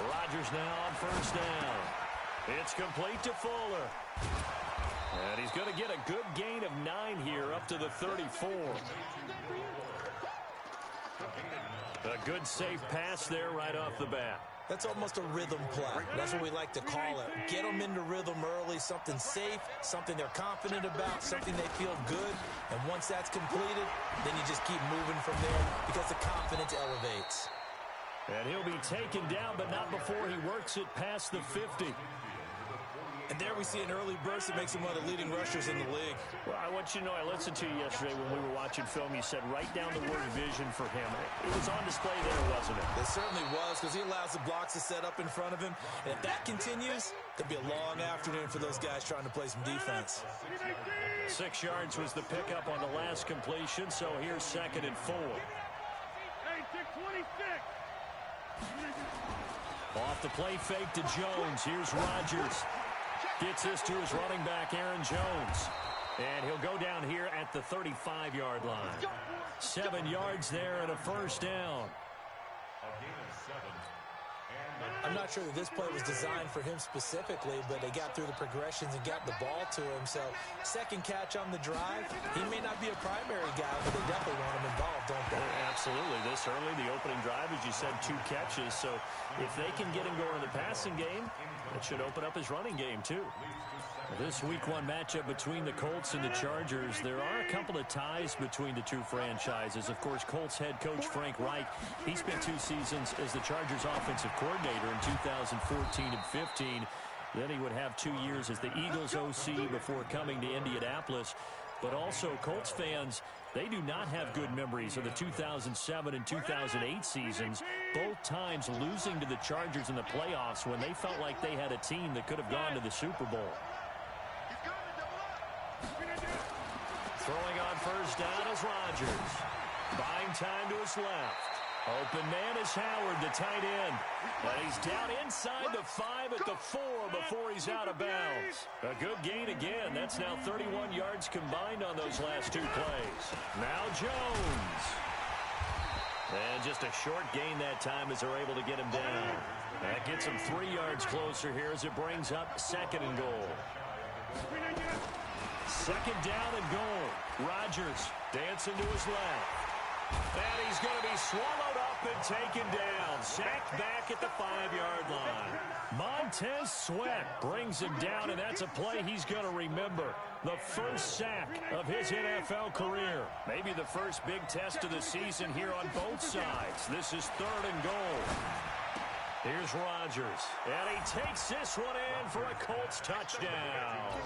Rodgers now on first down. It's complete to Fuller. And he's going to get a good gain of 9 here up to the 34. A good safe pass there right off the bat. That's almost a rhythm play. That's what we like to call it. Get them into rhythm early, something safe, something they're confident about, something they feel good. And once that's completed, then you just keep moving from there because the confidence elevates. And he'll be taken down, but not before he works it past the 50. And there we see an early burst that makes him one of the leading rushers in the league. Well, I want you to know, I listened to you yesterday when we were watching film. You said write down the word vision for him. It was on display there, wasn't it? It certainly was, because he allows the blocks to set up in front of him. And if that continues, it'll be a long afternoon for those guys trying to play some defense. 6 yards was the pickup on the last completion, so here's 2nd and 4. Hey, 626. Off the play fake to Jones. Here's Rodgers. Gets this to his running back, Aaron Jones. And he'll go down here at the 35-yard line. 7 yards there and a first down. I'm not sure that this play was designed for him specifically, but they got through the progressions and got the ball to him. So, second catch on the drive. He may not be a primary guy, but they definitely want him involved, don't they? Absolutely. This early, the opening drive, as you said, 2 catches. So, if they can get him going in the passing game, it should open up his running game, too. This Week 1 matchup between the Colts and the Chargers, there are a couple of ties between the two franchises. Of course, Colts head coach Frank Reich, he spent 2 seasons as the Chargers offensive coordinator in 2014 and 15. Then he would have 2 years as the Eagles OC before coming to Indianapolis. But also, Colts fans, they do not have good memories of the 2007 and 2008 seasons, both times losing to the Chargers in the playoffs when they felt like they had a team that could have gone to the Super Bowl. Throwing on first down is Rodgers. Buying time to his left. Open man is Howard, the tight end. And he's down inside the 5 at the 4 before he's out of bounds. A good gain again. That's now 31 yards combined on those last 2 plays. Now Jones. And just a short gain that time as they're able to get him down. That gets him 3 yards closer here as it brings up 2nd and goal. 2nd down and goal. Rodgers dancing to his left. And he's going to be swallowed up and taken down. Sacked back at the 5-yard line. Montez Sweat brings him down, and that's a play he's going to remember. The first sack of his NFL career. Maybe the first big test of the season here on both sides. This is 3rd and goal. Here's Rodgers. And he takes this one in for a Colts touchdown.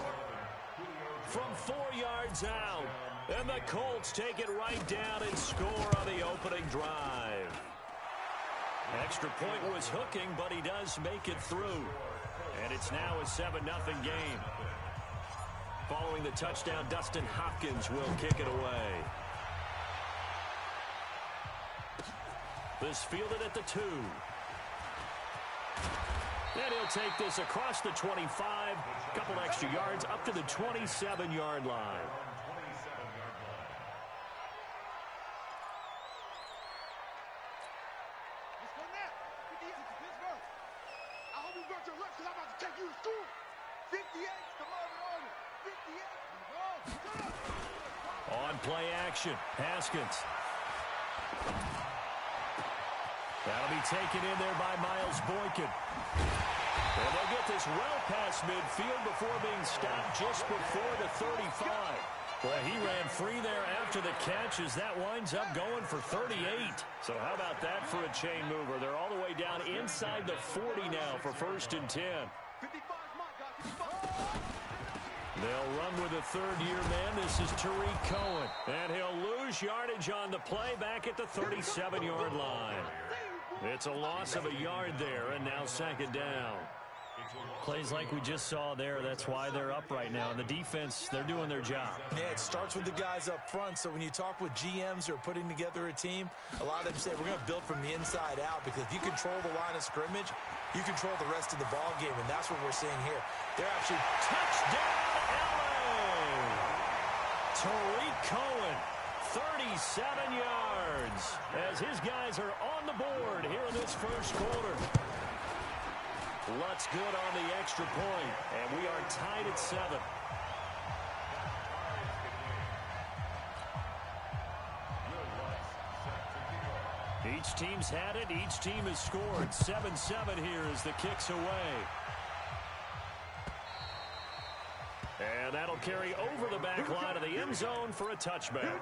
From 4 yards out. And the Colts take it right down and score on the opening drive. Extra point was hooking, but he does make it through. And it's now a 7-0 game. Following the touchdown, Dustin Hopkins will kick it away. This fielded at the 2. And he'll take this across the 25. A couple extra yards up to the 27-yard line. On play action, Haskins. That'll be taken in there by Miles Boykin. And they'll get this well past midfield before being stopped just before the 35. Well, he ran free there after the catch as that winds up going for 38. So how about that for a chain mover? They're all the way down inside the 40 now for 1st and 10. They'll run with a 3rd-year man. This is Tariq Cohen. And he'll lose yardage on the play back at the 37-yard line. It's a loss of a yard there, and now 2nd down. Plays like we just saw there, that's why they're up right now. And the defense, they're doing their job. Yeah, it starts with the guys up front. So when you talk with GMs who are putting together a team, a lot of them say we're going to build from the inside out, because if you control the line of scrimmage, you control the rest of the ball game, and that's what we're seeing here. They're actually touchdown, LA! Tariq Cohen, 37 yards, as his guys are on the board here in this first quarter. Lutz good on the extra point, and we are tied at 7. Each team's had it. Each team has scored. 7-7 here as the kick's away. And that'll carry over the back line of the end zone for a touchback.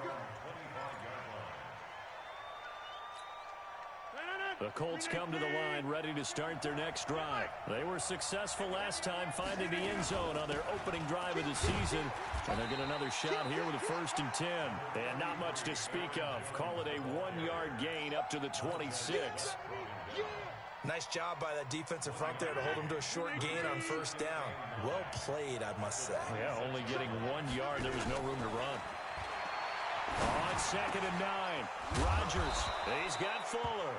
The Colts come to the line ready to start their next drive. They were successful last time finding the end zone on their opening drive of the season. And they'll get another shot here with a 1st and 10. And not much to speak of. Call it a 1-yard gain up to the 26. Nice job by that defensive front there to hold them to a short gain on 1st down. Well played, I must say. Yeah, only getting 1 yard. There was no room to run. On 2nd and 9, Rodgers. He's got Fuller.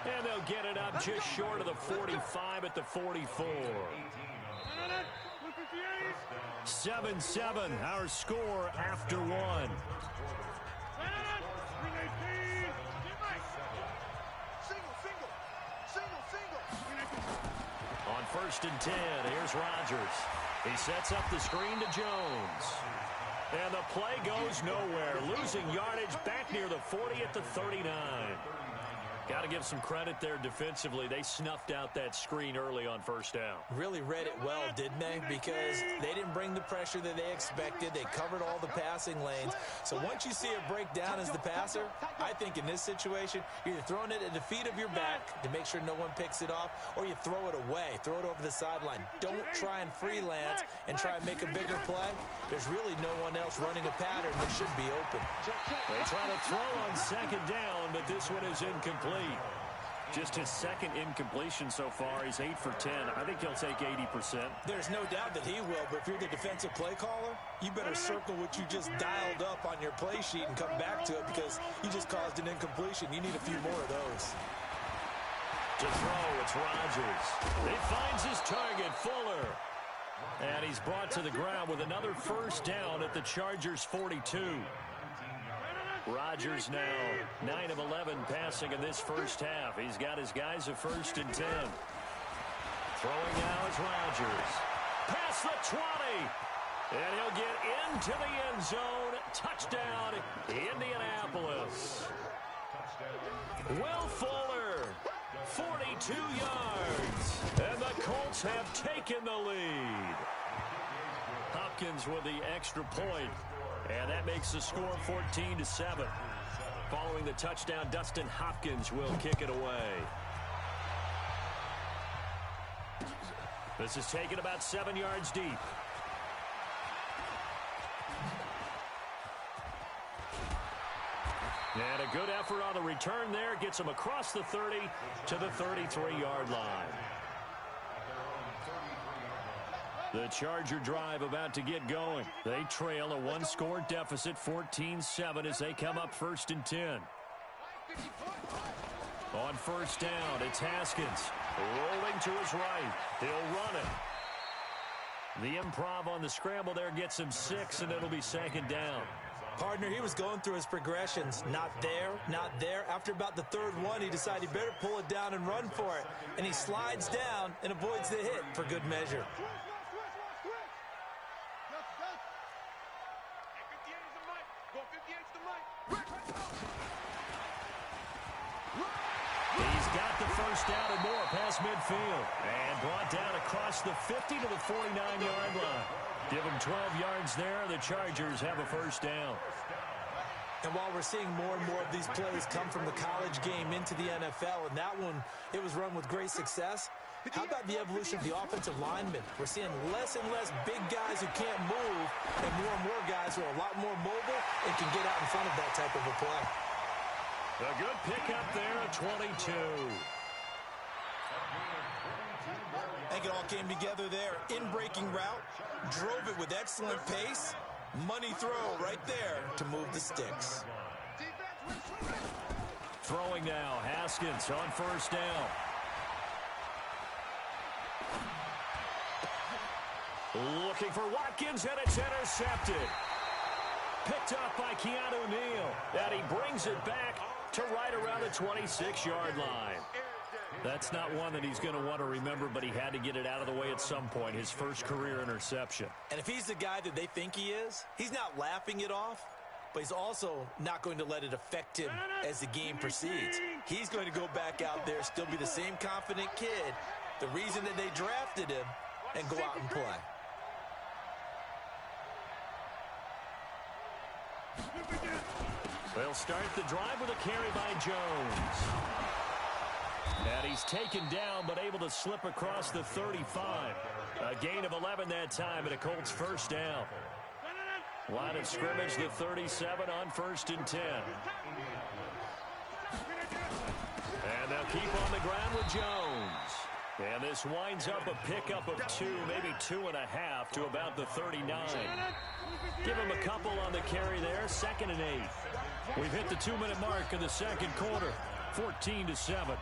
And they'll get it up just short of the 45 at the 44. 7-7, our score after 1. On 1st and 10, here's Rodgers. He sets up the screen to Jones. And the play goes nowhere. Losing yardage back near the 40 at the 39. Got to give some credit there defensively. They snuffed out that screen early on 1st down. Really read it well, didn't they? Because they didn't bring the pressure that they expected. They covered all the passing lanes. So once you see it break down as the passer, I think in this situation, you're either throwing it at the feet of your back to make sure no one picks it off, or you throw it away. Throw it over the sideline. Don't try and freelance and try and make a bigger play. There's really no one else running a pattern that should be open. They try to throw on 2nd down, but this one is incomplete. Just his 2nd incompletion so far. He's 8 for 10. I think he'll take 80%. There's no doubt that he will, but if you're the defensive play caller, you better circle what you just dialed up on your play sheet and come back to it because you just caused an incompletion. You need a few more of those. To throw, it's Rodgers. He finds his target, Fuller. And he's brought to the ground with another 1st down at the Chargers' 42. Rodgers now 9 of 11 passing in this 1st half. He's got his guys a 1st and 10. Throwing now is Rodgers. Past the 20. And he'll get into the end zone. Touchdown, Indianapolis. Will Fuller, 42 yards. And the Colts have taken the lead. Hopkins with the extra point. And that makes the score 14-7. Following the touchdown, Dustin Hopkins will kick it away. This is taken about 7 yards deep. And a good effort on the return there. Gets him across the 30 to the 33-yard line. The Charger drive about to get going. They trail a 1-score deficit, 14-7, as they come up 1st and 10. On 1st down, it's Haskins. Rolling to his right. He'll run it. The improv on the scramble there gets him 6, and it'll be 2nd down. Partner, he was going through his progressions. Not there, not there. After about the 3rd one, he decided he better pull it down and run for it. And he slides down and avoids the hit for good measure. He's got the 1st down and more past midfield. And brought down across the 50 to the 49-yard line. Give him 12 yards there. The Chargers have a 1st down. And while we're seeing more and more of these plays come from the college game into the NFL, and that one, it was run with great success, how about the evolution of the offensive linemen? We're seeing less and less big guys who can't move and more guys who are a lot more mobile and can get out in front of that type of a play. A good pickup there at 22. I think it all came together there. In-breaking route, drove it with excellent pace. Money throw right there to move the sticks. Throwing now, Haskins on 1st down. Looking for Watkins, and it's intercepted. Picked up by Keanu Neal. And he brings it back to right around the 26-yard line. That's not one that he's going to want to remember, but he had to get it out of the way at some point, his first career interception. And if he's the guy that they think he is, he's not laughing it off, but he's also not going to let it affect him as the game proceeds. He's going to go back out there, still be the same confident kid, the reason that they drafted him, and go out and play. They'll start the drive with a carry by Jones. And he's taken down, but able to slip across the 35. A gain of 11 that time, and a Colts first down. Line of scrimmage, the 37 on 1st and 10. And they'll keep on the ground with Jones. And this winds up a pickup of 2, maybe 2.5 to about the 39. Give him a couple on the carry there, 2nd and 8. We've hit the 2-minute mark in the second quarter, 14-7.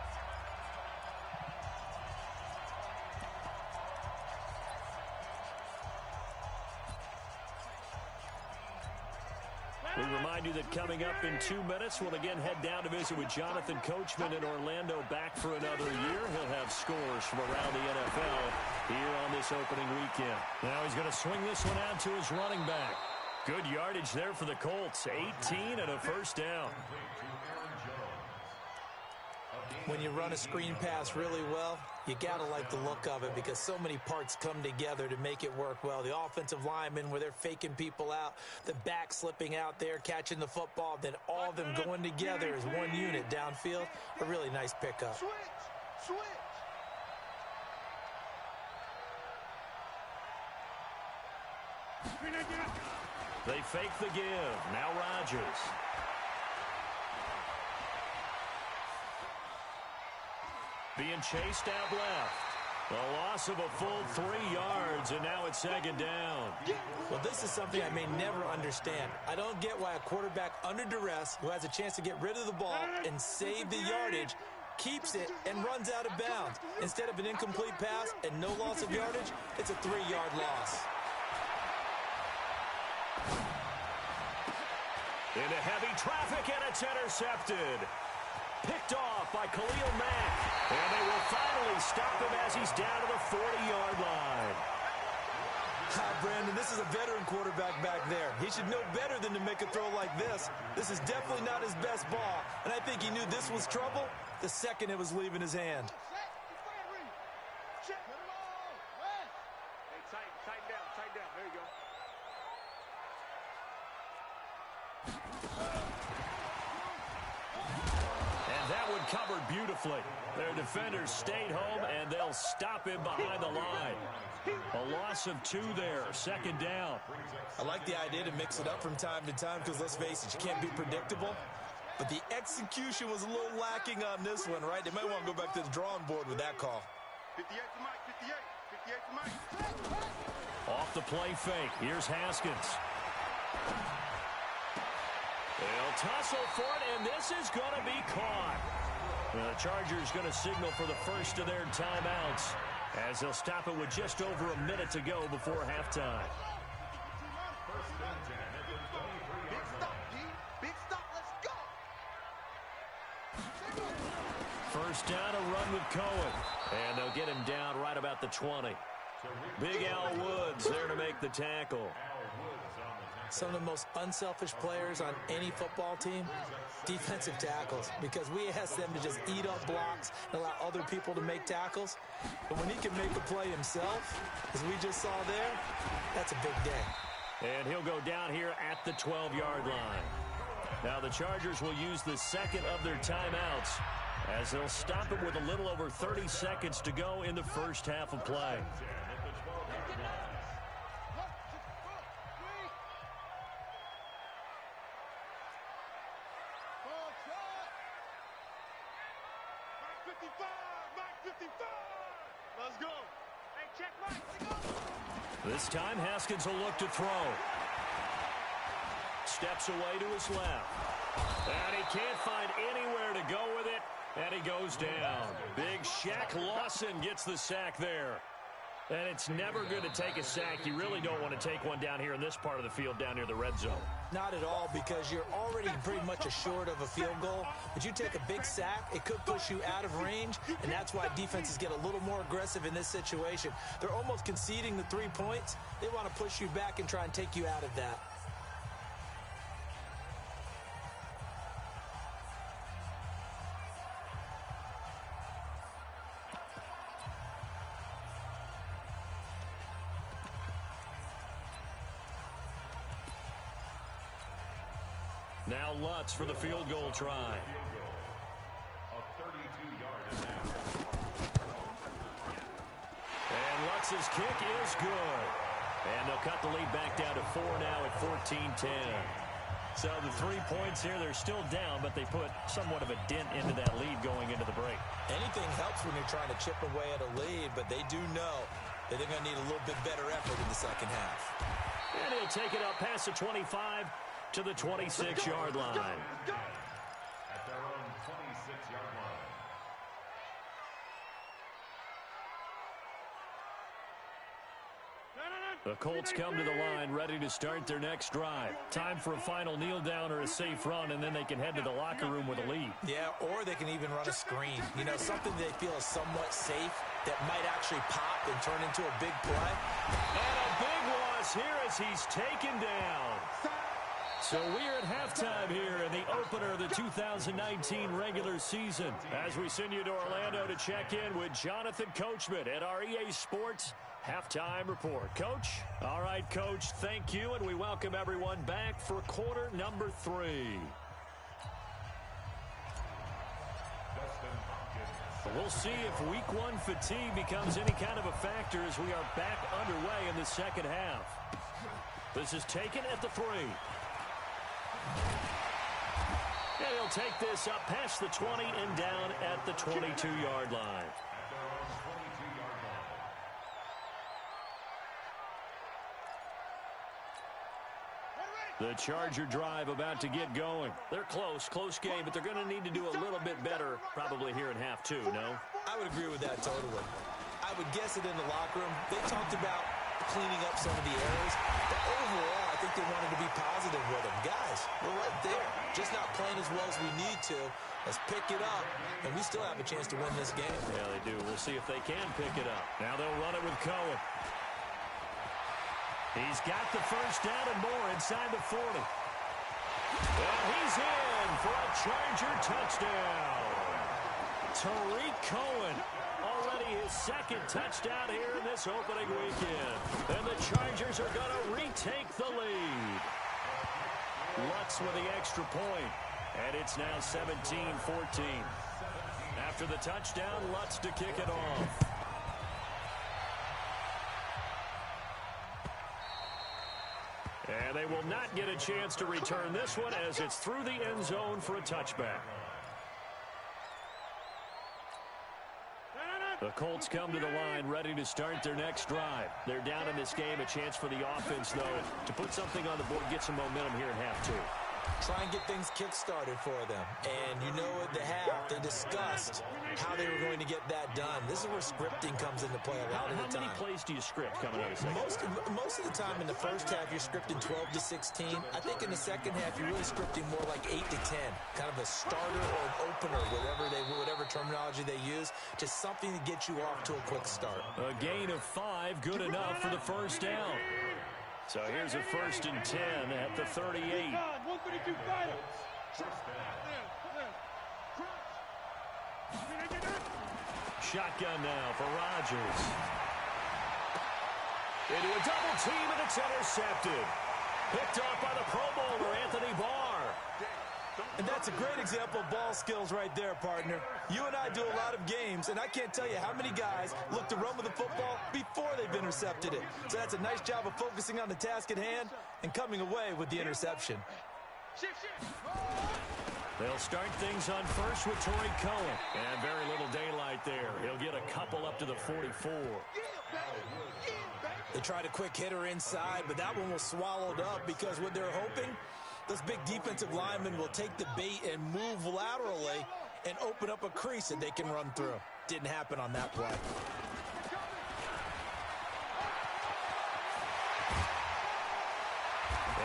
We remind you that coming up in 2 minutes, we'll again head down to visit with Jonathan Coachman in Orlando, back for another year. He'll have scores from around the NFL here on this opening weekend. Now he's going to swing this one out to his running back. Good yardage there for the Colts, 18 and a first down. When you run a screen pass really well, you got to like the look of it because so many parts come together to make it work well. The offensive linemen where they're faking people out, the back slipping out there, catching the football, then all of them going together as one unit downfield. A really nice pickup. Switch. They fake the give. Now Rodgers. Being chased out left. A loss of a full 3 yards, and now it's 2nd down. Well, this is something I may never understand. I don't get why a quarterback under duress who has a chance to get rid of the ball and save the yardage keeps it and runs out of bounds. Instead of an incomplete pass and no loss of yardage, it's a 3-yard loss. Into heavy traffic, and it's intercepted. Picked off by Khalil Mack. And they will finally stop him as he's down to the 40-yard line. Brandon, this is a veteran quarterback back there. He should know better than to make a throw like this. This is definitely not his best ball. And I think he knew this was trouble the second it was leaving his hand. Tighten down. There you go. And that one covered beautifully. Their defenders stayed home, and they'll stop him behind the line. A loss of 2 there, 2nd down. I like the idea to mix it up from time to time because, let's face it, you can't be predictable. But the execution was a little lacking on this one, right? They might want to go back to the drawing board with that call. 58 to Mike, 58 to Mike. Off the play fake. Here's Haskins. They'll tussle for it, and this is going to be caught. The Chargers going to signal for the first of their timeouts as they'll stop it with just over a minute to go before halftime. Big stop, let's go. First down, a run with Cohen. And they'll get him down right about the 20. Big Al Woods there to make the tackle. Some of the most unselfish players on any football team, defensive tackles, because we ask them to just eat up blocks and allow other people to make tackles. But when he can make a play himself, as we just saw there, that's a big day. And he'll go down here at the 12-yard line. Now the Chargers will use the second of their timeouts as they'll stop it with a little over 30 seconds to go in the first half of play. Let's go. Hey, check Mike. This time, Haskins will look to throw. Steps away to his left. And he can't find anywhere to go with it. And he goes down. Big Shaq Lawson gets the sack there. And it's never good to take a sack. You really don't want to take one down here in this part of the field down near the red zone. Not at all, because you're already pretty much assured of a field goal. But you take a big sack, it could push you out of range, and that's why defenses get a little more aggressive in this situation. They're almost conceding the 3 points. They want to push you back and try and take you out of that. Now Lutz for the field goal try. And Lutz's kick is good. And they'll cut the lead back down to 4 now at 14-10. So the 3 points here, they're still down, but they put somewhat of a dent into that lead going into the break. Anything helps when you're trying to chip away at a lead, but they do know that they're going to need a little bit better effort in the second half. And he'll take it up past the 25 to the 26-yard line. At their own 26-yard line. The Colts come to the line ready to start their next drive. Time for a final kneel down or a safe run, and then they can head to the locker room with a lead. Yeah, or they can even run a screen. You know, something they feel is somewhat safe that might actually pop and turn into a big play. And a big loss here as he's taken down. So we're at halftime here in the opener of the 2019 regular season. As we send you to Orlando to check in with Jonathan Coachman at our EA Sports Halftime Report. Coach? All right, Coach, thank you, and we welcome everyone back for quarter number 3. We'll see if week 1 fatigue becomes any kind of a factor as we are back underway in the second half. This is taken at the 3. And he'll take this up past the 20 and down at the 22-yard line. The Charger drive about to get going. They're close game, but they're going to need to do a little bit better probably here in half 2, no? I would agree with that totally. I would guess it in the locker room. They talked about cleaning up some of the errors, but overall, I think they wanted to be positive with them. Guys, we're right there. Just not playing as well as we need to. Let's pick it up, and we still have a chance to win this game. Yeah, they do. We'll see if they can pick it up. Now they'll run it with Cohen. He's got the first down and more inside the 40. And he's in for a Charger touchdown. Tariq Cohen, already his second touchdown here in this opening weekend. And the Chargers are going to retake the lead. Lutz with the extra point. And it's now 17-14. After the touchdown, Lutz to kick it off. And they will not get a chance to return this one as it's through the end zone for a touchback. The Colts come to the line ready to start their next drive. They're down in this game. A chance for the offense, though, to put something on the board, get some momentum here in half 2. Try and get things kick-started for them. And you know at the half, they discussed how they were going to get that done. This is where scripting comes into play a lot of the time. How many plays do you script coming out of the second? Most of the time in the first half, you're scripting 12 to 16. I think in the second half, you're really scripting more like 8 to 10. Kind of a starter or an opener, whatever terminology they use. Just something to get you off to a quick start. A gain of 5, good enough for the first down. So here's a 1st and 10 at the 38. Shotgun now for Rodgers. Into a double team, and it's intercepted. Picked off by the Pro Bowler, Anthony Barr. And that's a great example of ball skills right there, partner. You and I do a lot of games, and I can't tell you how many guys look to run with the football before they've intercepted it. So that's a nice job of focusing on the task at hand and coming away with the interception. They'll start things on first with Tariq Cohen. And very little daylight there. He'll get a couple up to the 44. They tried a quick hitter inside, but that one was swallowed up because what they're hoping, those big defensive linemen will take the bait and move laterally and open up a crease that they can run through. Didn't happen on that play.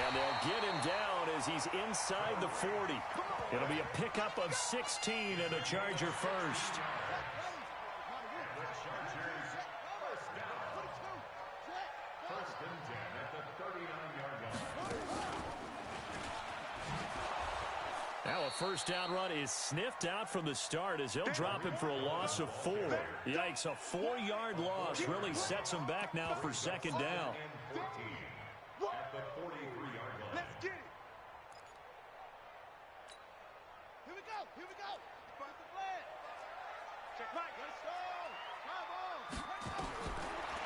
And they'll get him down as he's inside the 40. It'll be a pickup of 16 and a Charger first. Now a first down run is sniffed out from the start as they'll drop him for a loss of 4. Yikes, a 4-yard loss really sets him back now for second down. At the 43-yard line. Let's get it. Here we go. Here we go. First the flag. Check right. Let's go.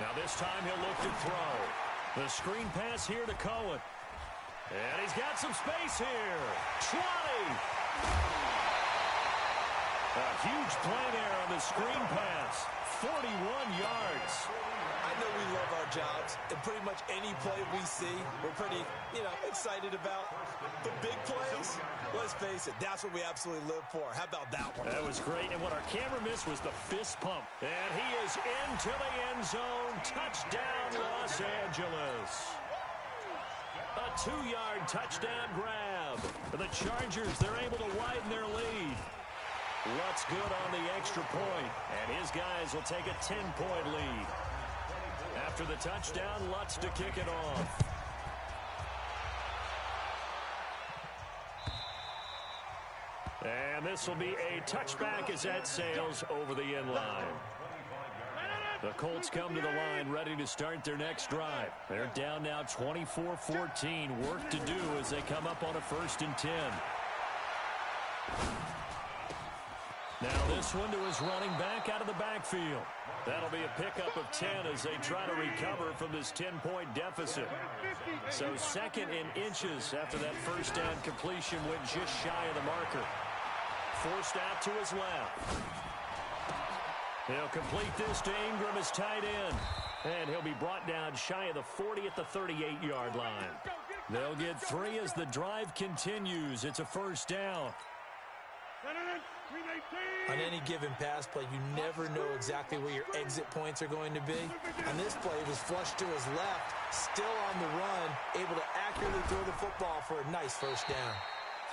Now this time he'll look to throw. The screen pass here to Cohen. And he's got some space here. 20. A huge play there on the screen pass. 41 yards. I know we love our jobs, and pretty much any play we see, we're pretty, excited about. The big plays, let's face it, that's what we absolutely live for. How about that one? That was great, and what our camera missed was the fist pump. And he is into the end zone. Touchdown, Los Angeles. A 2-yard touchdown grab. For the Chargers, they're able to widen their lead. Lutz good on the extra point, and his guys will take a 10-point lead. After the touchdown, Lutz to kick it off. And this will be a touchback as that sails over the end line. The Colts come to the line ready to start their next drive. They're down now 24-14. Work to do as they come up on a 1st and 10. Now this one to his running back out of the backfield. That'll be a pickup of 10 as they try to recover from this 10-point deficit. So 2nd and inches after that first down completion went just shy of the marker. Forced out to his left. He'll complete this to Ingram as tight end. And he'll be brought down shy of the 40 at the 38-yard line. They'll get 3 as the drive continues. It's a first down. On any given pass play, you never know exactly where your exit points are going to be. On this play, he was flushed to his left, still on the run, able to accurately throw the football for a nice first down.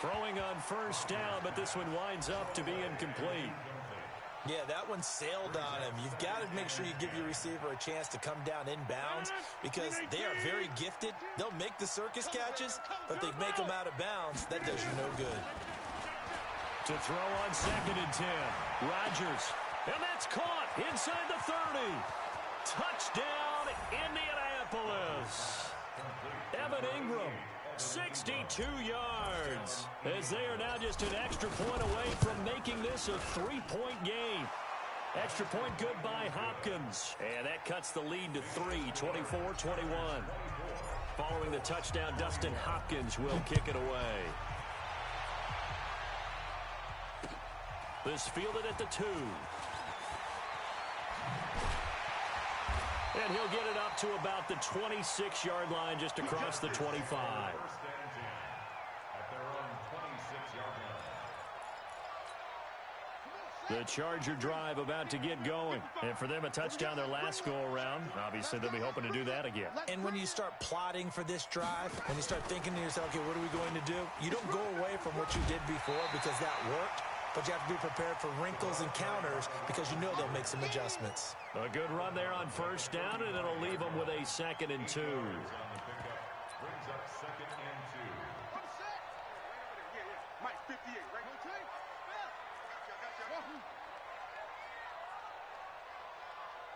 Throwing on first down, but this one winds up to be incomplete. Yeah, that one sailed on him. You've got to make sure you give your receiver a chance to come down inbounds because they are very gifted. They'll make the circus catches, but they make them out of bounds. That does you no good. To throw on 2nd and 10. Rodgers. And that's caught inside the 30. Touchdown, Indianapolis. Evan Ingram, 62 yards. As they are now just an extra point away from making this a 3-point game. Extra point good by Hopkins. And that cuts the lead to 3, 24-21. Following the touchdown, Dustin Hopkins will kick it away. This fielded at the 2. And he'll get it up to about the 26-yard line just across the 25. At their own 26-yard line. The Charger drive about to get going. And for them, a touchdown their last go-around. Obviously, they'll be hoping to do that again. And when you start plotting for this drive, when you start thinking to yourself, okay, what are we going to do? You don't go away from what you did before because that worked. But you have to be prepared for wrinkles and counters because you know they'll make some adjustments. A good run there on first down, and it'll leave them with a 2nd and 2. Brings up 2nd and 2. Mike, 58, right?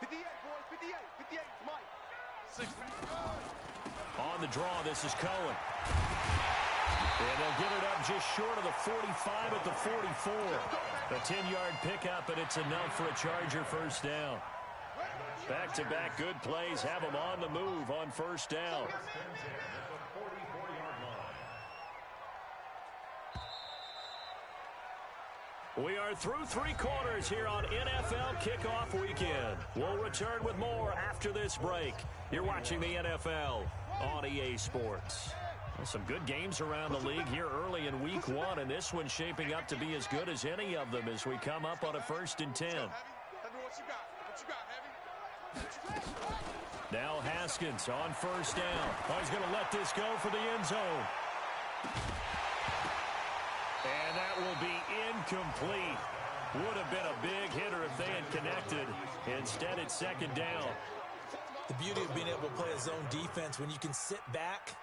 58, boys, 58. 58, Mike. 60. On the draw, this is Cohen. And they'll get it up just short of the 45 at the 44. A 10-yard pickup, and it's enough for a Charger first down. Back-to-back good plays have them on the move on first down. We are through 3 quarters here on NFL Kickoff Weekend. We'll return with more after this break. You're watching the NFL on EA Sports. Well, some good games around the league here early in Week 1, and this one's shaping up to be as good as any of them as we come up on a 1st and 10. Heavy, what you got? What you got, Heavy? Now Haskins on first down. Oh, he's going to let this go for the end zone. And that will be incomplete. Would have been a big hitter if they had connected. Instead, it's second down. The beauty of being able to play a zone defense, when you can sit back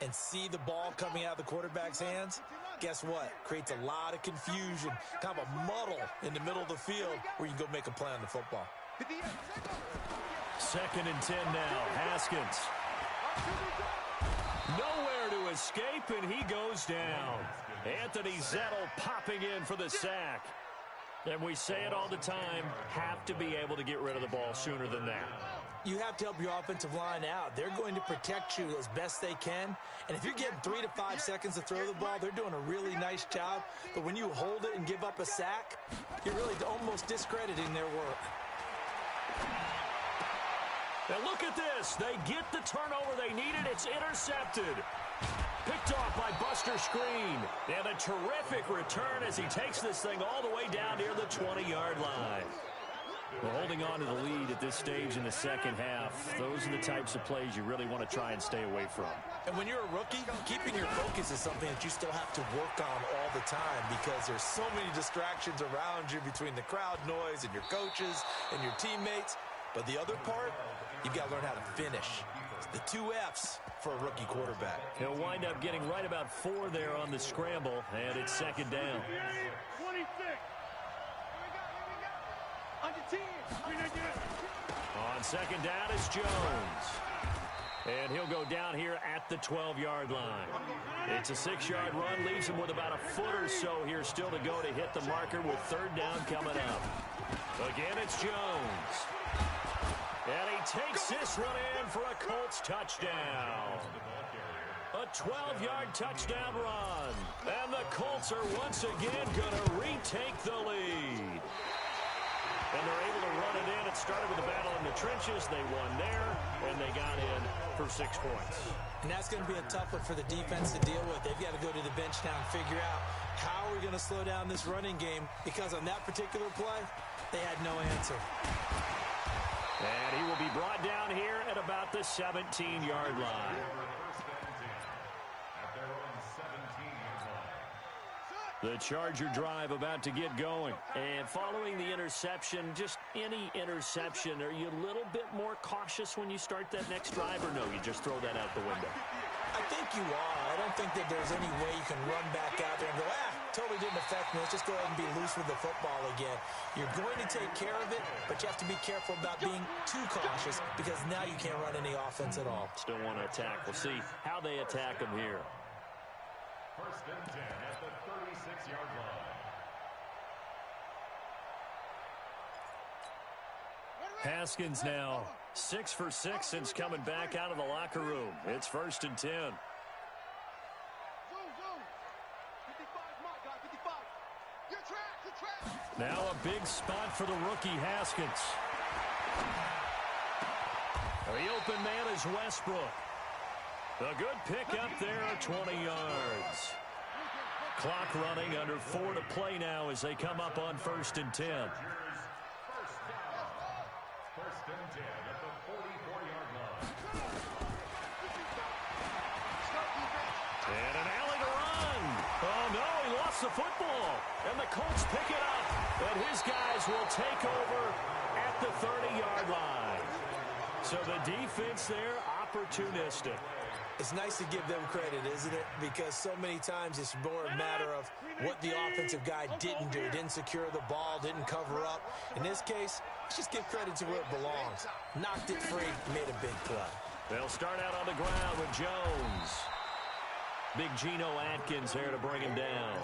and see the ball coming out of the quarterback's hands, guess what? Creates a lot of confusion, kind of a muddle in the middle of the field where you can go make a play on the football. Second and 10 now. Haskins. Nowhere to escape, and he goes down. Anthony Zettel popping in for the sack. And we say it all the time, have to be able to get rid of the ball sooner than that. You have to help your offensive line out. They're going to protect you as best they can. And if you're getting 3 to 5 seconds to throw the ball, they're doing a really nice job. But when you hold it and give up a sack, you're really almost discrediting their work. And look at this. They get the turnover they needed. It's intercepted. Picked off by Buster Screen. And a terrific return as he takes this thing all the way down near the 20-yard line. We're holding on to the lead at this stage in the second half. Those are the types of plays you really want to try and stay away from. And when you're a rookie, keeping your focus is something that you still have to work on all the time because there's so many distractions around you between the crowd noise and your coaches and your teammates. But the other part, you've got to learn how to finish. The 2 F's for a rookie quarterback. He'll wind up getting right about 4 there on the scramble, and it's second down. 26. On second down is Jones. And he'll go down here at the 12-yard line. It's a 6-yard run, leaves him with about a foot or so here still to go to hit the marker with third down coming up. Again, it's Jones. And he takes this one in for a Colts touchdown. A 12-yard touchdown run. And the Colts are once again going to retake the lead. And they're able to run it in. It started with a battle in the trenches. They won there, and they got in for 6 points. And that's going to be a tough one for the defense to deal with. They've got to go to the bench now and figure out how we're going to slow down this running game because on that particular play, they had no answer. And he will be brought down here at about the 17-yard line. The Charger drive about to get going. And following the interception, just any interception, are you a little bit more cautious when you start that next drive, or no, you just throw that out the window? I think you are. I don't think that there's any way you can run back out there and go, totally didn't affect me. Let's just go ahead and be loose with the football again. You're going to take care of it, but you have to be careful about being too cautious because now you can't run any offense at all. Still want to attack. We'll see how they attack them here. First and 10 at the 36-yard line. Haskins now 6 for 6 since coming back out of the locker room. It's first and 10. Now a big spot for the rookie Haskins. The open man is Westbrook. A good pick up there at 20 yards. Clock running, under 4 to play now as they come up on first and 10. First and 10 at the 44-yard line. And an alley to run. Oh, no, he lost the football. And the Colts pick it up. And his guys will take over at the 30-yard line. So the defense there, opportunistic. It's nice to give them credit, isn't it? Because so many times it's more a matter of what the offensive guy didn't do. Didn't secure the ball, didn't cover up. In this case, let's just give credit to where it belongs. Knocked it free, made a big play. They'll start out on the ground with Jones. Big Geno Atkins there to bring him down.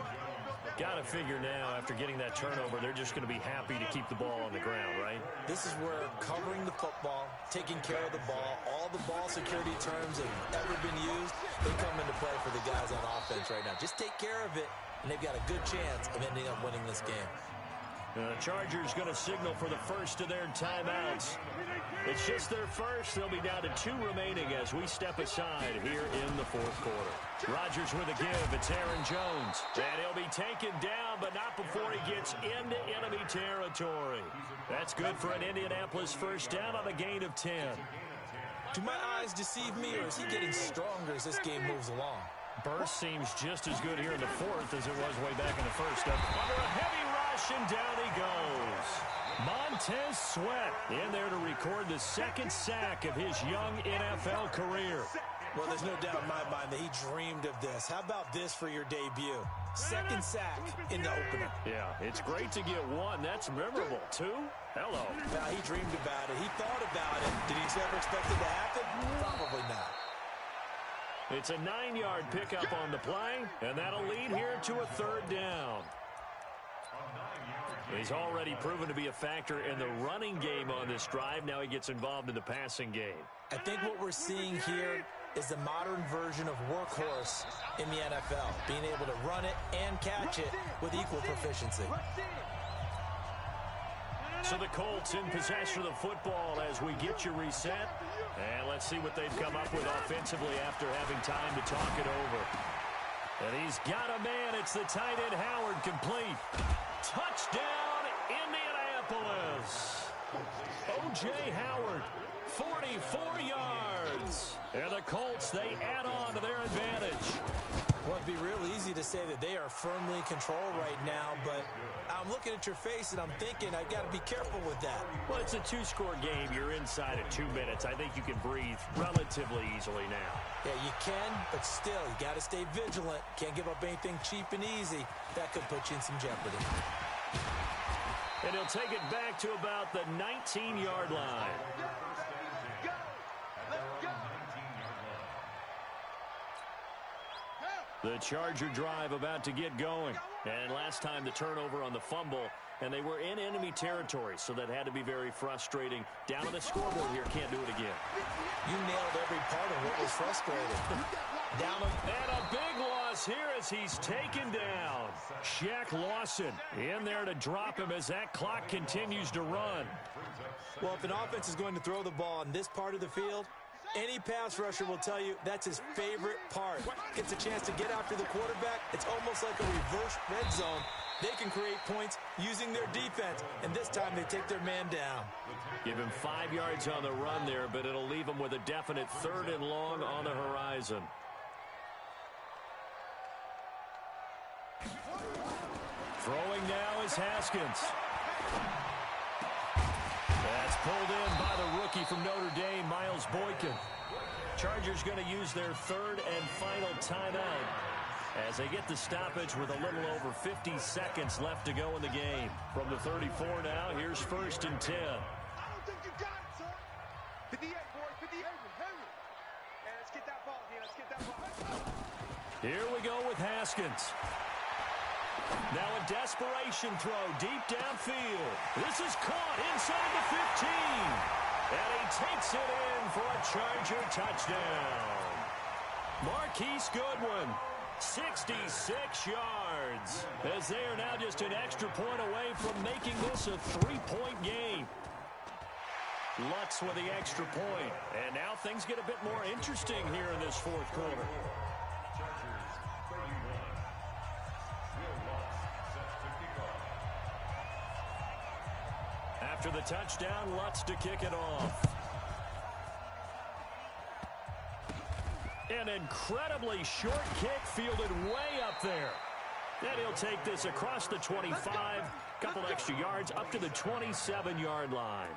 Got to figure now, after getting that turnover, they're just going to be happy to keep the ball on the ground, right? This is where covering the football, taking care of the ball, all the ball security terms have ever been used, they come into play for the guys on offense right now. Just take care of it, and they've got a good chance of ending up winning this game. The Chargers going to signal for the first of their timeouts. It's just their first. They'll be down to 2 remaining as we step aside here in the fourth quarter. Rodgers with a give. It's Aaron Jones. And he'll be taken down, but not before he gets into enemy territory. That's good for an Indianapolis first down on a gain of 10. Do my eyes deceive me, or is he getting stronger as this game moves along? Burst seems just as good here in the fourth as it was way back in the first. Under a heavy rush, and down he goes. Montez Sweat in there to record the second sack of his young NFL career. Well, there's no doubt in my mind that he dreamed of this. How about this for your debut? Second sack in the opener. Yeah, it's great to get 1. That's memorable. 2? Hello. Now, he dreamed about it. He thought about it. Did he ever expect it to happen? Probably not. It's a 9-yard pickup on the play, and that'll lead here to a third down. He's already proven to be a factor in the running game on this drive. Now he gets involved in the passing game. I think what we're seeing here is the modern version of workhorse in the NFL, being able to run it and catch it with equal proficiency. So the Colts in possession of the football as we get you reset. And let's see what they've come up with offensively after having time to talk it over. And he's got a man. It's the tight end Howard, complete. Touchdown, Indianapolis. O.J. Howard, 44 yards. And the Colts, they add on to their advantage. Well, it'd be real easy to say that they are firmly in control right now, but I'm looking at your face and I'm thinking I've got to be careful with that. Well, it's a 2-score game. You're inside of 2 minutes. I think you can breathe relatively easily now. Yeah, you can, but still, you got to stay vigilant. Can't give up anything cheap and easy. That could put you in some jeopardy. And he'll take it back to about the 19-yard line. The Charger drive about to get going. And last time the turnover on the fumble, and they were in enemy territory, so that had to be very frustrating. Down on the scoreboard here, can't do it again. You nailed every part of what was frustrating. And a big loss here as he's taken down. Shaq Lawson in there to drop him as that clock continues to run. Well, if an offense is going to throw the ball in this part of the field, any pass rusher will tell you that's his favorite part. Gets a chance to get after the quarterback. It's almost like a reverse red zone. They can create points using their defense, and this time they take their man down. Give him 5 yards on the run there, but it'll leave him with a definite 3rd and long on the horizon. Throwing now is Haskins. That's pulled in by the rookie from Notre Dame, Miles Boykin. Chargers going to use their 3rd and final timeout as they get the stoppage with a little over 50 seconds left to go in the game. From the 34 now, here's 1st and 10. I don't think you got it, sir. 58, boys, 58. Henry. And let's get that ball, man. Let's get that ball. Here we go with Haskins. Now a desperation throw deep downfield. This is caught inside the 15. And he takes it in for a Charger touchdown. Marquise Goodwin, 66 yards. As they are now just an extra point away from making this a 3-point game. Lutz with the extra point. And now things get a bit more interesting here in this fourth quarter. After the touchdown, Lutz to kick it off. An incredibly short kick fielded way up there. Then he'll take this across the 25, couple extra yards up to the 27-yard line.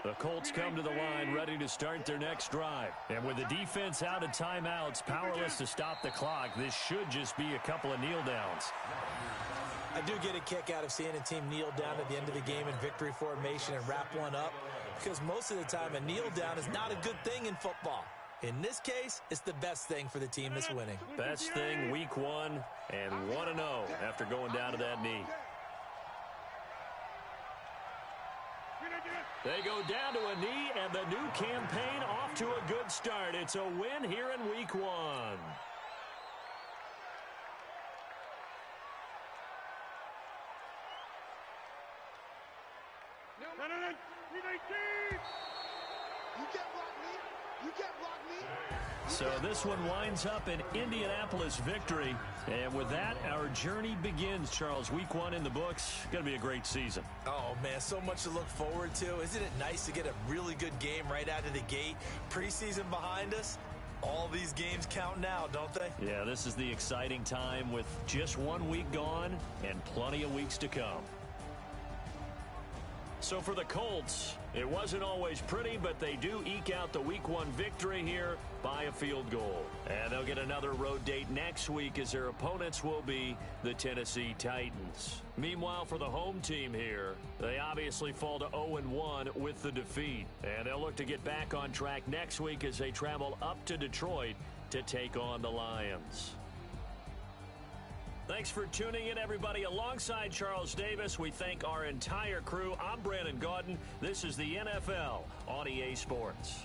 The Colts come to the line ready to start their next drive. And with the defense out of timeouts, powerless to stop the clock, this should just be a couple of kneel downs. I do get a kick out of seeing a team kneel down at the end of the game in victory formation and wrap one up, because most of the time a kneel down is not a good thing in football. In this case, it's the best thing for the team that's winning. Best thing week 1 and 1-0 after going down to that knee. They go down to a knee, and the new campaign off to a good start. It's a win here in week 1. You can't block me. You can't block me. So this one winds up an Indianapolis victory. And with that, our journey begins, Charles. Week 1 in the books. Going to be a great season. Oh, man, so much to look forward to. Isn't it nice to get a really good game right out of the gate? Preseason behind us. All these games count now, don't they? Yeah, this is the exciting time with just 1 week gone and plenty of weeks to come. So for the Colts, it wasn't always pretty, but they do eke out the Week 1 victory here by a field goal. And they'll get another road date next week as their opponents will be the Tennessee Titans. Meanwhile, for the home team here, they obviously fall to 0-1 with the defeat. And they'll look to get back on track next week as they travel up to Detroit to take on the Lions. Thanks for tuning in, everybody. Alongside Charles Davis, we thank our entire crew. I'm Brandon Gaudin. This is the NFL on EA Sports.